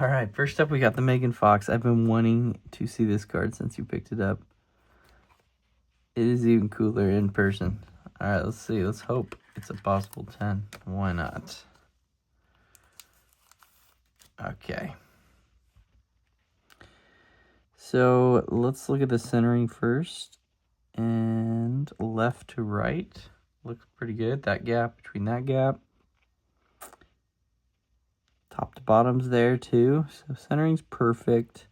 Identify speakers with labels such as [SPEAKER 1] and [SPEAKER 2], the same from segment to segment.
[SPEAKER 1] All right, first up we got the Megan Fox. I've been wanting to see this card since you picked it up. It is even cooler in person. All right, let's see. Let's hope it's a possible 10. Why not? Okay. So let's look at the centering first. And left to right. Looks pretty good. That gap between that gap. Top to bottom's there too. So centering's perfect.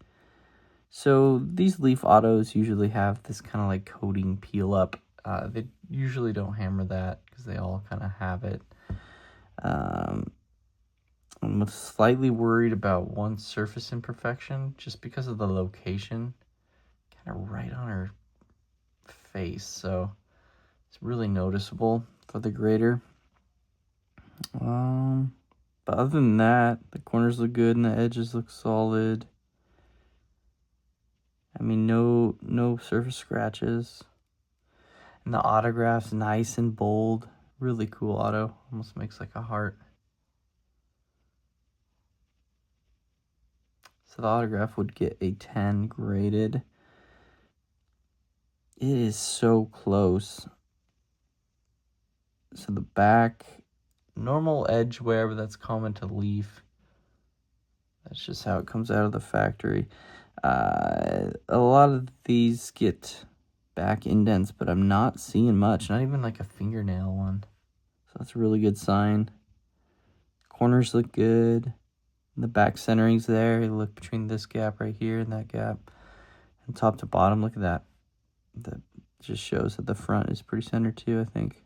[SPEAKER 1] So these Leaf Autos usually have this kind of like coating peel up. They usually don't hammer that because they all kind of have it. I'm slightly worried about one surface imperfection just because of the location. Kind of right on her face. So it's really noticeable for the grader. But other than that, the corners look good and the edges look solid. I mean, no surface scratches. And the autograph's nice and bold. Really cool auto. Almost makes like a heart. So the autograph would get a 10 graded. It is so close. So the back, normal edge wear, but that's common to Leaf. That's just how it comes out of the factory. A lot of these get back indents, but I'm not seeing much. Not even like a fingernail one. So that's a really good sign. Corners look good. The back centering's there. You look between this gap right here and that gap. And top to bottom, look at that. That just shows that the front is pretty centered too, I think.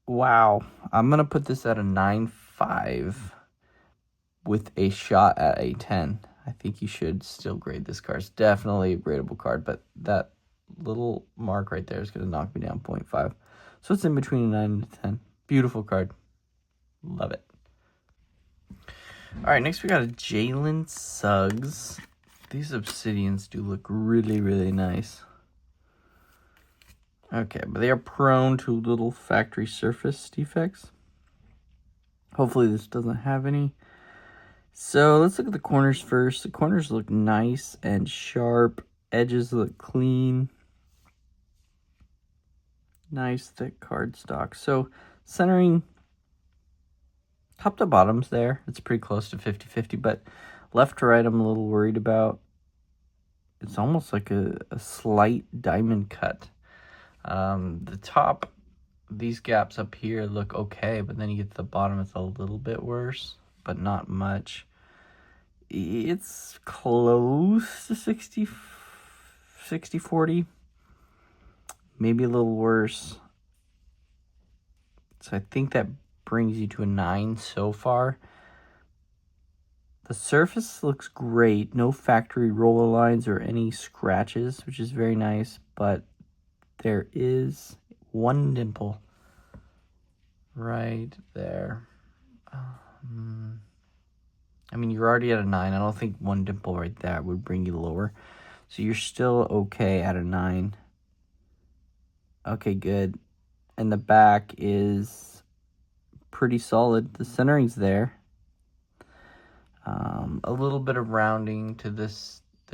[SPEAKER 1] Wow. I'm going to put this at a 9.5 with a shot at a 10. I think you should still grade this card. It's definitely a gradable card, but that little mark right there is going to knock me down 0.5. So it's in between a 9 and a 10. Beautiful card. Love it. All right, next we got a Jalen Suggs. These Obsidians do look really, really nice. Okay, but they are prone to little factory surface defects. Hopefully this doesn't have any. So let's look at the corners first. The corners look nice and sharp. Edges look clean. Nice thick cardstock. So centering, top to bottom's there. It's pretty close to 50-50, but left to right I'm a little worried about. It's almost like a slight diamond cut. The top, these gaps up here look okay, but then you get to the bottom, it's a little bit worse, but not much. It's close to 60-40, maybe a little worse. So I think that brings you to a 9 so far. The surface looks great. No factory roller lines or any scratches, which is very nice, but there is one dimple right there. I mean, you're already at a 9. I don't think one dimple right there would bring you lower. So you're still okay at a 9. Okay, good. And the back is pretty solid. The centering's there. A little bit of rounding to the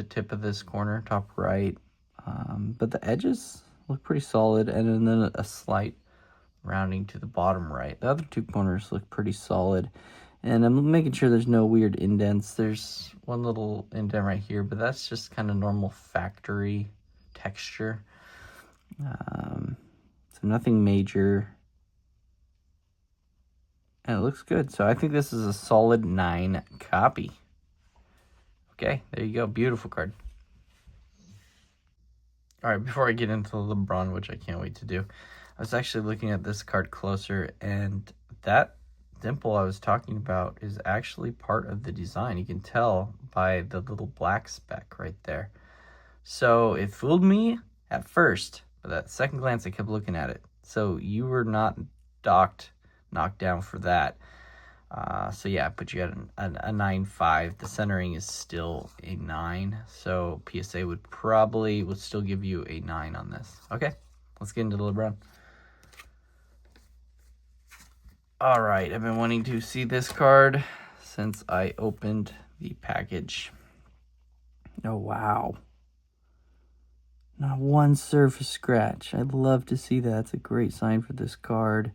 [SPEAKER 1] tip of this corner, top right. But the edges look pretty solid. And then a slight rounding to the bottom right. The other two corners look pretty solid. And I'm making sure there's no weird indents. There's one little indent right here, but that's just kind of normal factory texture. So nothing major. And it looks good. So I think this is a solid 9 copy. Okay, there you go. Beautiful card. All right, before I get into LeBron, which I can't wait to do, I was actually looking at this card closer, and that dimple I was talking about is actually part of the design. You can tell by the little black speck right there. So it fooled me at first, but at second glance I kept looking at it. So you were not knocked down for that. So yeah, I put you at a 9.5. The centering is still a 9. So PSA would still give you a 9 on this. Okay, let's get into the LeBron. All right, I've been wanting to see this card since I opened the package. Oh, wow. Not one surface scratch. I'd love to see that. It's a great sign for this card.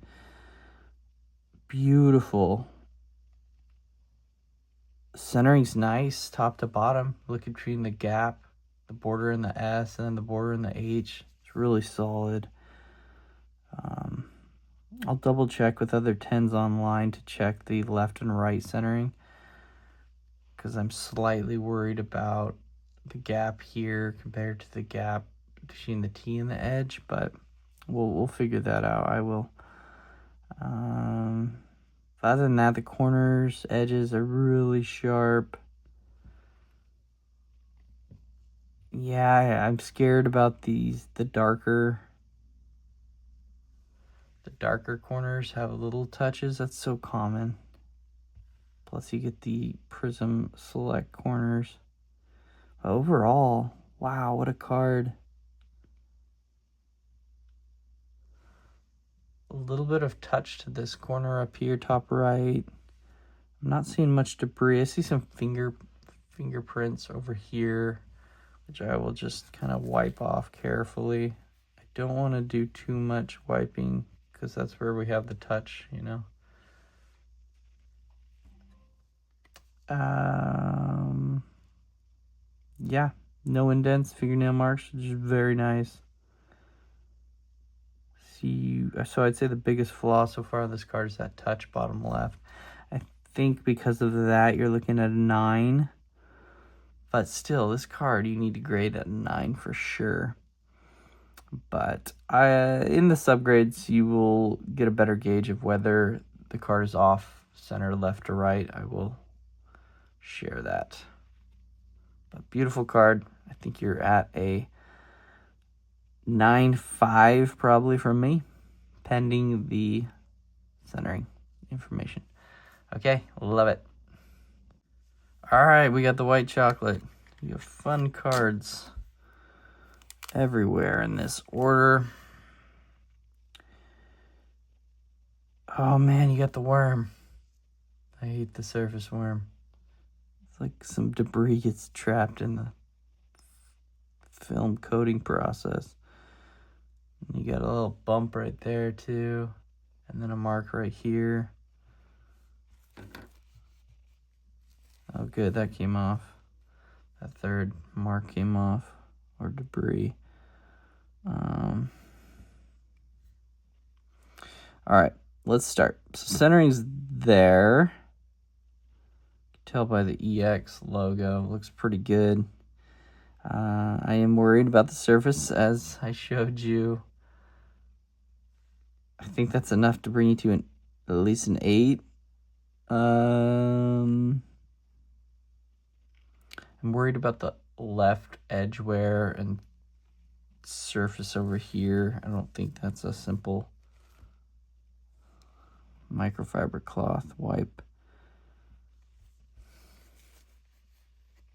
[SPEAKER 1] Beautiful. Centering's nice, top to bottom. Look between the gap, the border in the S, and then the border in the H. It's really solid. I'll double check with other 10s online to check the left and right centering, because I'm slightly worried about the gap here compared to the gap between the T and the edge, but we'll figure that out. I will. Other than that, the corners, edges are really sharp. Yeah, I'm scared about the darker corners have little touches. That's so common. Plus you get the prism select corners. Overall, wow, what a card. A little bit of touch to this corner up here, top right. I'm not seeing much debris. I see some fingerprints over here, which I will just kind of wipe off carefully. I don't want to do too much wiping because that's where we have the touch, you know. Yeah, no indents, fingernail marks, which is very nice. So I'd say the biggest flaw so far on this card is that touch bottom left. I think because of that, you're looking at a 9. But still, this card, you need to grade at a 9 for sure. But in the subgrades, you will get a better gauge of whether the card is off, center, left, or right. I will share that. But beautiful card. I think you're at a 9.5 probably from me, pending the centering information. Okay, love it. All right, we got the white chocolate. We have fun cards everywhere in this order. Oh man, you got the worm. I hate the surface worm. It's like some debris gets trapped in the film coating process. And you got a little bump right there too, and then a mark right here. Oh good, that came off. That third mark came off, or debris. All right, let's start. So centering's there. You can tell by the EX logo, looks pretty good. I am worried about the surface, as I showed you. I think that's enough to bring you to at least an 8. I'm worried about the left edge wear and surface over here. I don't think that's a simple microfiber cloth wipe.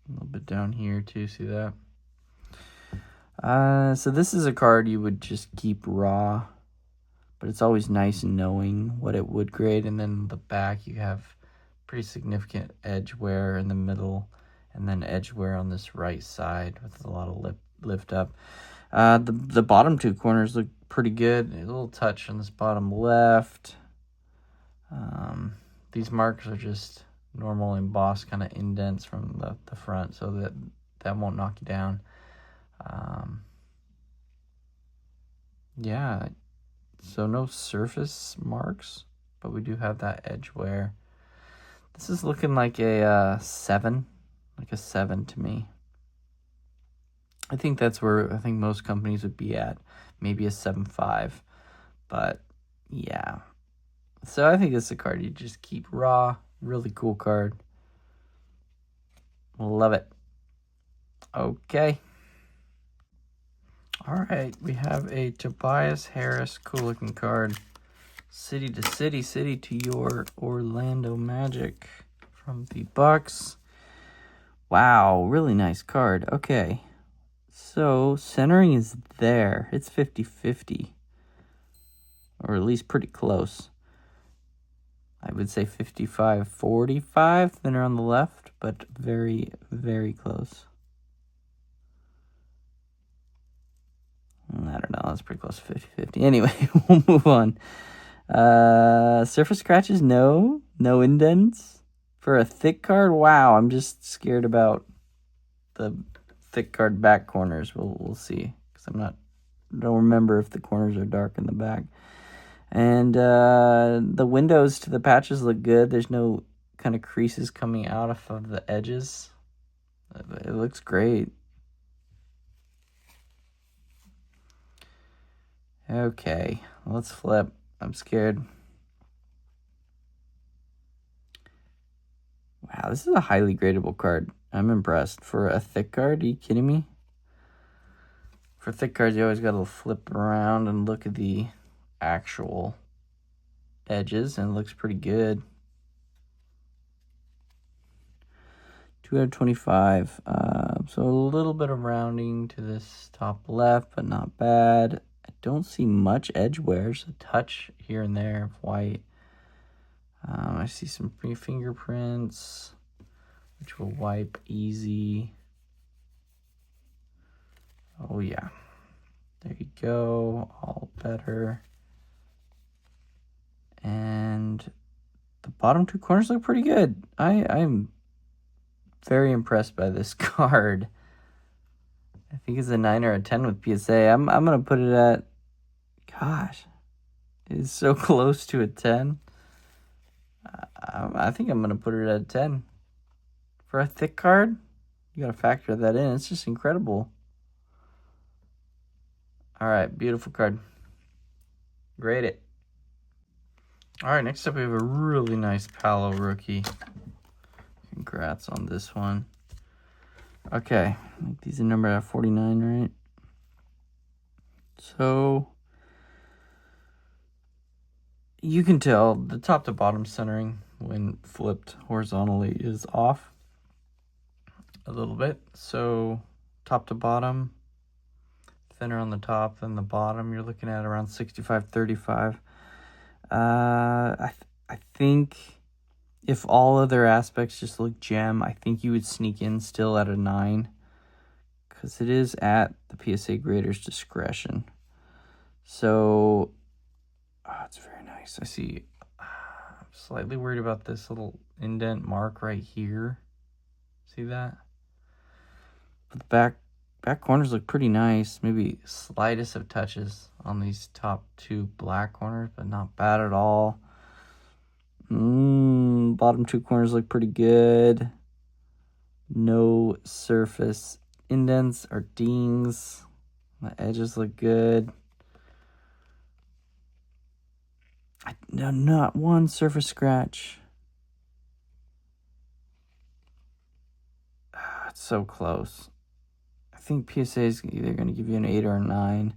[SPEAKER 1] A little bit down here too, see that? So this is a card you would just keep raw, but it's always nice knowing what it would grade. And then the back, you have pretty significant edge wear in the middle, and then edge wear on this right side with a lot of lift up. The bottom two corners look pretty good. A little touch on this bottom left. These marks are just normal embossed kind of indents from the front, so that won't knock you down. Yeah, so no surface marks, but we do have that edge wear. This is looking like a 7, like a 7 to me. I think that's where I think most companies would be at, maybe a 7.5, but yeah. So I think it's a card you just keep raw. Really cool card. Love it. Okay. All right, we have a Tobias Harris cool looking card. City to City, City to Your Orlando Magic from the Bucks. Wow, really nice card. Okay. So centering is there. It's 50-50. Or at least pretty close. I would say 55-45, thinner on the left, but very, very close. I don't know, that's pretty close to 50-50. Anyway, we'll move on. Surface scratches, no indents. For a thick card, wow, I'm just scared about the thick card back corners. We'll see, because don't remember if the corners are dark in the back. And the windows to the patches look good. There's no kind of creases coming out of the edges. It looks great. Okay, let's flip. I'm scared. Wow, this is a highly gradable card. I'm impressed. For a thick card, are you kidding me? For thick cards, you always got to flip around and look at the actual edges, and it looks pretty good. 225. So a little bit of rounding to this top left, but not bad. I don't see much edge wears. A touch here and there of white. I see some fingerprints, which will wipe easy. Oh yeah, there you go, all better. And the bottom two corners look pretty good. I'm very impressed by this card. I think it's a 9 or a 10 with PSA. I'm gonna put it at, gosh, it's so close to a 10. I think I'm gonna put it at a 10. For a thick card, you gotta factor that in. It's just incredible. All right, beautiful card. Grade it. All right, next up we have a really nice Palo rookie. Congrats on this one. Okay, I think these are numbered at 49, right? So you can tell the top to bottom centering when flipped horizontally is off a little bit. So top to bottom, thinner on the top than the bottom. You're looking at around 65-35. I think if all other aspects just look gem, I think you would sneak in still at a 9, because it is at the PSA grader's discretion. So it's very nice. I see. I'm slightly worried about this little indent mark right here. See that? But the back corners look pretty nice. Maybe slightest of touches on these top two black corners, but not bad at all. Bottom two corners look pretty good. No surface indents or dings. The edges look good. Not one surface scratch. It's so close. I think PSA is either going to give you an 8 or a 9.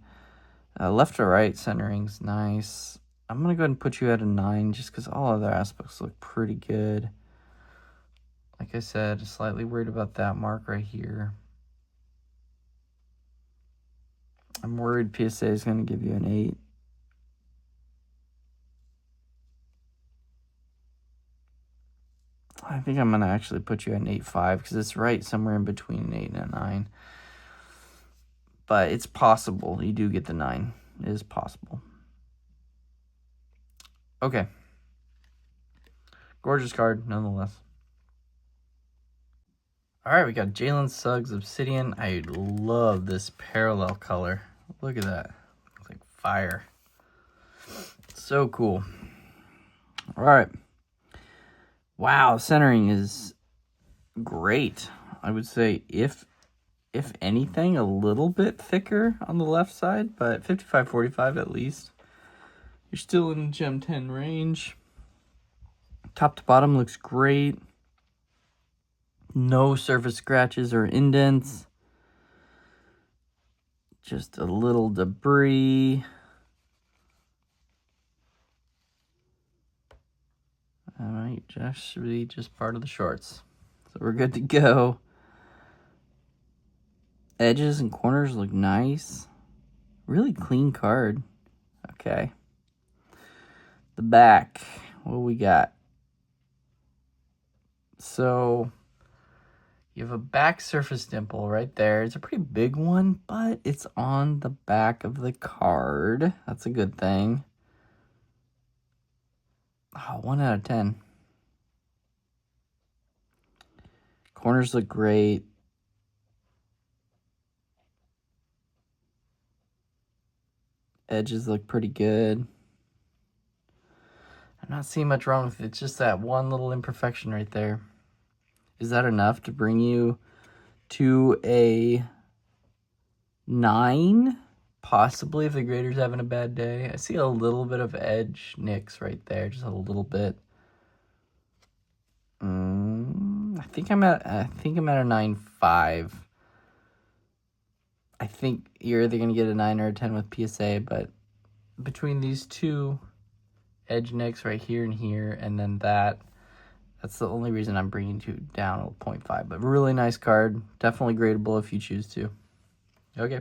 [SPEAKER 1] Left to right centering's nice. I'm going to go ahead and put you at a 9 just because all other aspects look pretty good. Like I said, slightly worried about that mark right here. I'm worried PSA is going to give you an 8. I think I'm going to actually put you at an 8.5 because it's right somewhere in between an 8 and a 9. But it's possible you do get the 9. It is possible. Okay. Gorgeous card, nonetheless. All right, we got Jalen Suggs Obsidian. I love this parallel color. Look at that. It's like fire. So cool. All right. Wow, centering is great. I would say if anything, a little bit thicker on the left side, but 55-45 at least. You're still in Gem 10 range. Top to bottom looks great. No surface scratches or indents. Just a little debris. All right, Josh should be just part of the shorts. So we're good to go. Edges and corners look nice. Really clean card. Okay. The back. What we got? So you have a back surface dimple right there. It's a pretty big one, but it's on the back of the card. That's a good thing. Oh, 1 out of 10. Corners look great. Edges look pretty good. I'm not seeing much wrong with it. It's just that one little imperfection right there. Is that enough to bring you to a 9? Possibly if the grader's having a bad day. I see a little bit of edge nicks right there. Just a little bit. I think I'm at a 9.5. I think you're either gonna get a 9 or a 10 with PSA, but between these two edge nicks right here and here, and then that's the only reason I'm bringing you down a 0.5. But really nice card, definitely gradable if you choose to. Okay.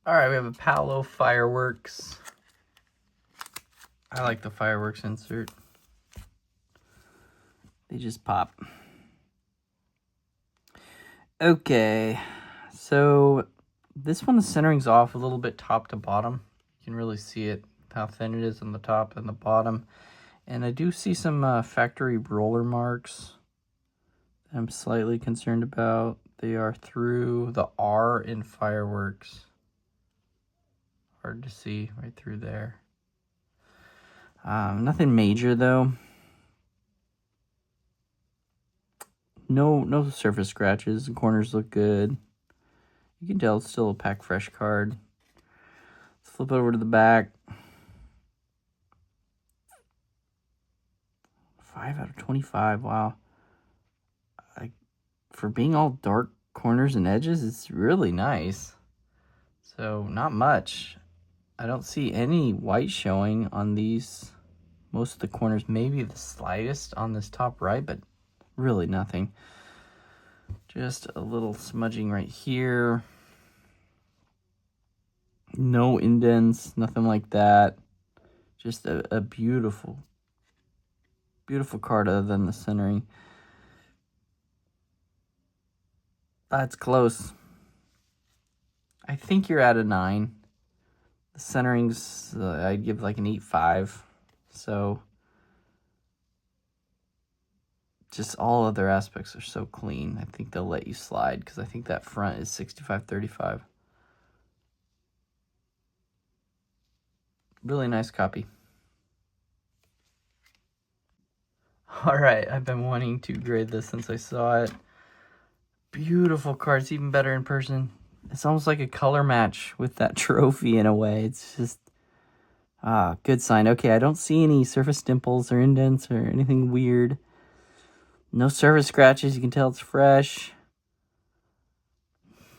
[SPEAKER 1] All right, we have a Palo Fireworks. I like the fireworks insert. They just pop. Okay, so this one, the centering's off a little bit top to bottom. You can really see it, how thin it is on the top and the bottom. And I do see some factory roller marks that I'm slightly concerned about. They are through the R in fireworks. Hard to see right through there. Nothing major though. No surface scratches. The corners look good. You can tell it's still a pack fresh card. Let's flip it over to the back. 5 out of 25. Wow. For being all dark corners and edges, it's really nice. So not much. I don't see any white showing on these. Most of the corners, maybe the slightest on this top right, but really nothing. Just a little smudging right here. No indents, nothing like that. Just a beautiful, beautiful card other than the centering. That's close. I think you're at a 9. The centering's, I'd give like an 8.5. So just all other aspects are so clean. I think they'll let you slide because I think that front is 65-35. Really nice copy. All right, I've been wanting to grade this since I saw it. Beautiful cards, even better in person. It's almost like a color match with that trophy in a way. It's just, good sign. Okay, I don't see any surface dimples or indents or anything weird. No surface scratches, you can tell it's fresh.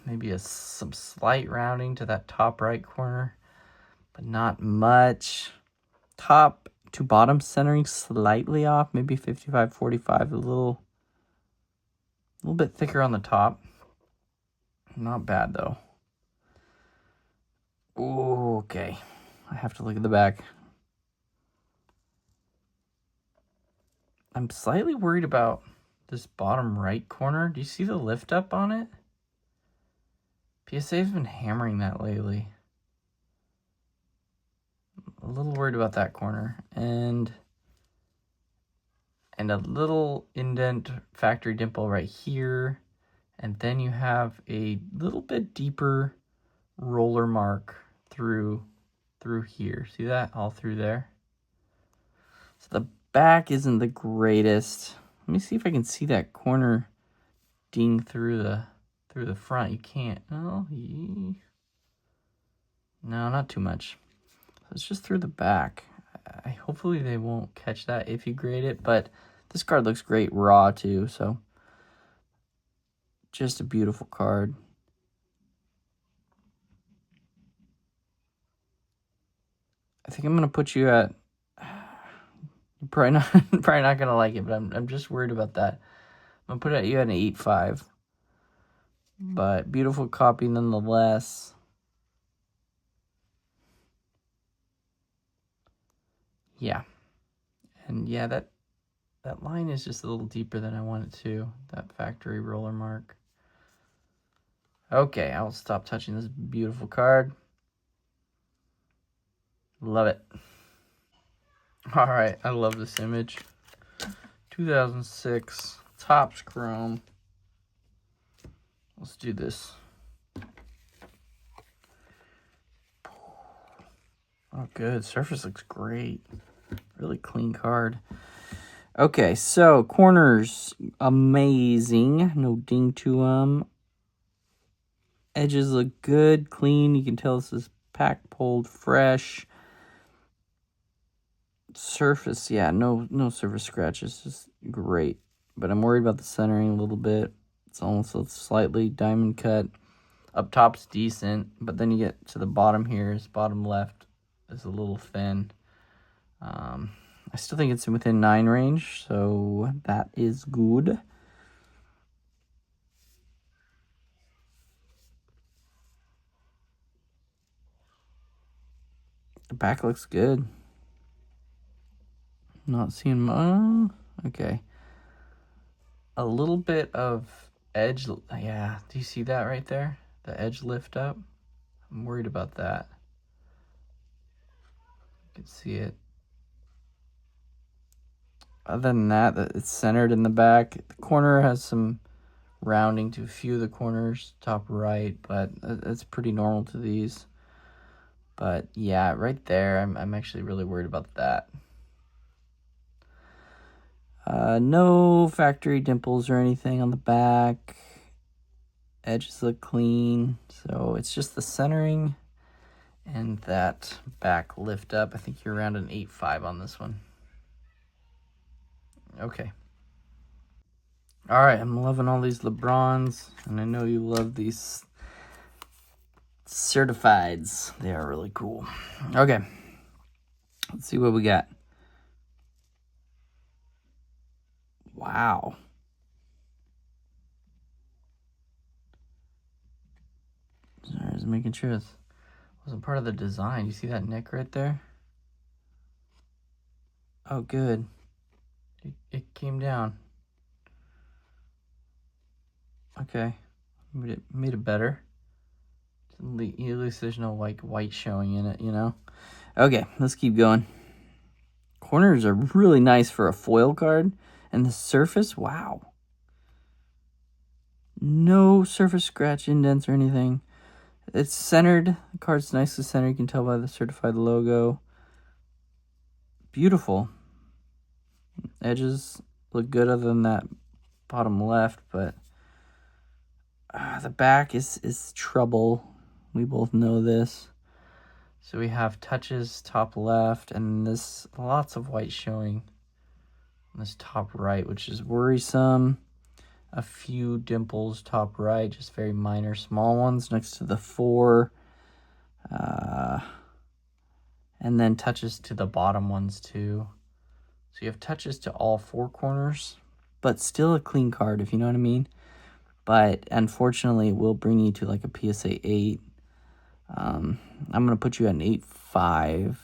[SPEAKER 1] Maybe some slight rounding to that top right corner, but not much. Top to bottom centering slightly off, maybe 55-45, a little bit thicker on the top. Not bad though. Ooh, okay, I have to look at the back. I'm slightly worried about this bottom right corner. Do you see the lift up on it? PSA's been hammering that lately. A little worried about that corner. And a little indent factory dimple right here. And then you have a little bit deeper roller mark through here. See that? All through there. So the back isn't the greatest. Let me see if I can see that corner ding through the front. You can't. Oh, no, not too much. So it's just through the back. Hopefully they won't catch that if you grade it, but this card looks great raw too, so just a beautiful card. I think I'm gonna put you at, you're probably not gonna like it, but I'm just worried about that. I'm gonna put you at an 8.5. But beautiful copy nonetheless. Yeah. And yeah, That line is just a little deeper than I want it to, that factory roller mark. Okay, I will stop touching this beautiful card. Love it. All right, I love this image. 2006 Topps Chrome. Let's do this. Oh, good. Surface looks great. Really clean card. Okay, so corners, amazing. No ding to them. Edges look good, clean. You can tell this is pack pulled, fresh. Surface, yeah, no surface scratches. Just great. But I'm worried about the centering a little bit. It's almost slightly diamond cut. Up top's decent, but then you get to the bottom here. Is bottom left is a little thin. I still think it's within 9 range, so that is good. The back looks good. Not seeing okay. A little bit of edge, yeah. Do you see that right there? The edge lift up. I'm worried about that. You can see it. Other than that, it's centered in the back. The corner has some rounding to a few of the corners, top right, but it's pretty normal to these. But yeah, right there, I'm actually really worried about that. No factory dimples or anything on the back. Edges look clean, so it's just the centering and that back lift up. I think you're around an 8.5 on this one. Okay. All right, I'm loving all these LeBrons, and I know you love these certifieds. They are really cool. Okay, let's see what we got. Wow. Sorry, just making sure this wasn't part of the design. You see that neck right there? Oh, good. It came down. Okay, made it better. At least there's no like white showing in it, you know? Okay, let's keep going. Corners are really nice for a foil card. And the surface, wow. No surface scratch indents or anything. It's centered. The card's nicely centered. You can tell by the certified logo. Beautiful. Edges look good other than that bottom left, but the back is trouble. We both know this. So we have touches top left, and this lots of white showing on this top right, which is worrisome. A few dimples top right, just very minor, small ones next to the 4. And then touches to the bottom ones too. So you have touches to all 4 corners, but still a clean card, if you know what I mean. But unfortunately, it will bring you to like a PSA 8. I'm going to put you at an 8.5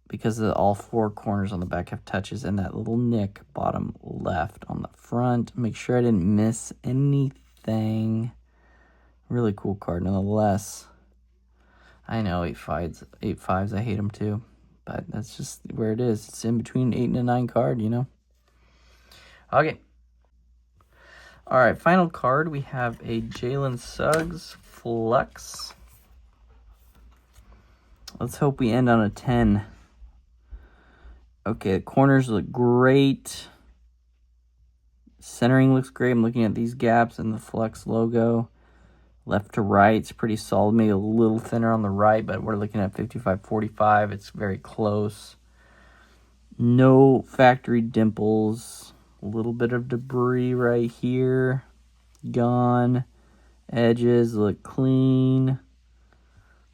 [SPEAKER 1] because all 4 corners on the back have touches and that little nick bottom left on the front. Make sure I didn't miss anything. Really cool card nonetheless. I know 8.5s, I hate them too, but that's just where it is. It's in between 8 and a 9 card, you know. Okay. All right, final card, we have a Jalen Suggs Flux. Let's hope we end on a 10. Okay, the corners look great. Centering looks great. I'm looking at these gaps in the Flux logo. Left to right, it's pretty solid. Maybe a little thinner on the right, but we're looking at 55-45. It's very close. No factory dimples. A little bit of debris right here. Gone. Edges look clean.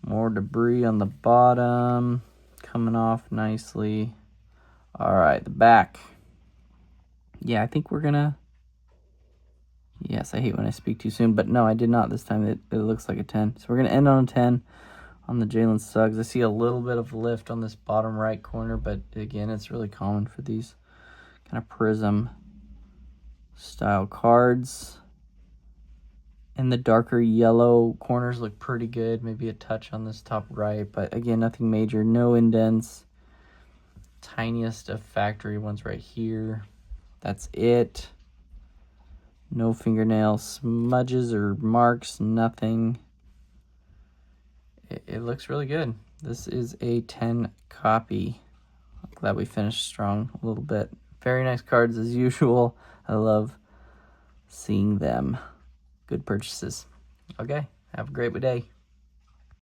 [SPEAKER 1] More debris on the bottom. Coming off nicely. All right, the back. Yeah, I think we're going to... Yes, I hate when I speak too soon, but no, I did not this time. It looks like a 10. So we're going to end on a 10 on the Jalen Suggs. I see a little bit of lift on this bottom right corner, but again, it's really common for these. kind of prism style cards. And the darker yellow corners look pretty good. Maybe a touch on this top right, but again, nothing major. No indents. Tiniest of factory ones right here. That's it. No fingernail smudges or marks, nothing. It looks really good. This is a 10 copy. I'm glad we finished strong a little bit. Very nice cards as usual. I love seeing them. Good purchases. Okay, have a great day.